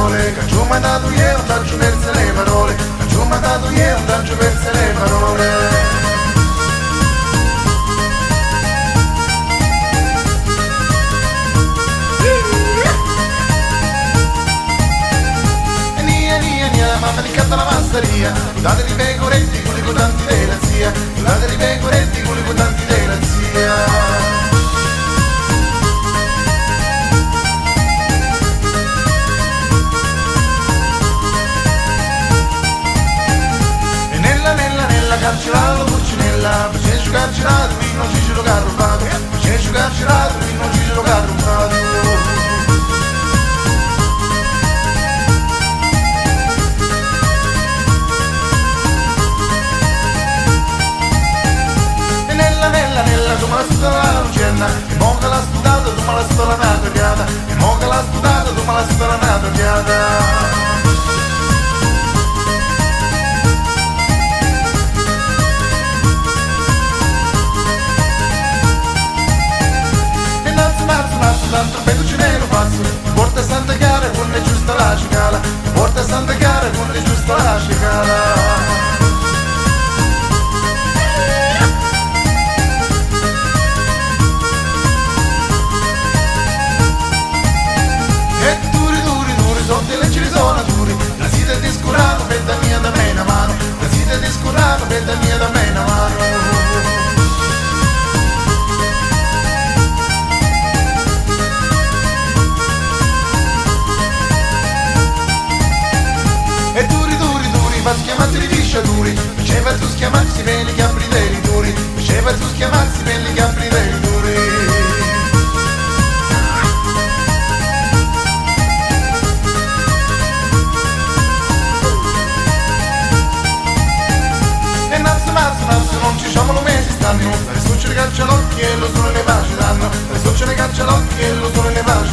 parole, che ci ho mandato io, non t'ho perse le parole, che ci ho mandato io, non t'ho perse le parole. Mamma di canta la masseria, date di pecoretti con i cotanti della zia, date di pecoretti con i cotanti della zia. E nella carcerata cucinella, facesci carcerato, qui non ci giro carrubato, facesci carcerato, qui non ci giro carrubato. Tu me l'hai sputata la lucenna, e mo che l'ha sputata tu me l'hai sputata piata, e mo che l'ha sputata tu me l'hai sputata piata. E tanto pedo ce ne lo faccio, porta Santa Chiara con le giusta la cicala, porta Santa Chiara con le giusta la cicala. La sita è discurata, per da mia da me una mano, la sita è discurata, per da mia da me una mano. E duri, fa schiamarsi di fisciaturi, faceva tu schiamarsi per gli capri dei duri, faceva tu schiamarsi per gli capri dei duri. Non ci siamo lo mesi stanno, le succe le caccialocchi e lo sole le paci danno, le succe le caccialocchi e lo sole le paci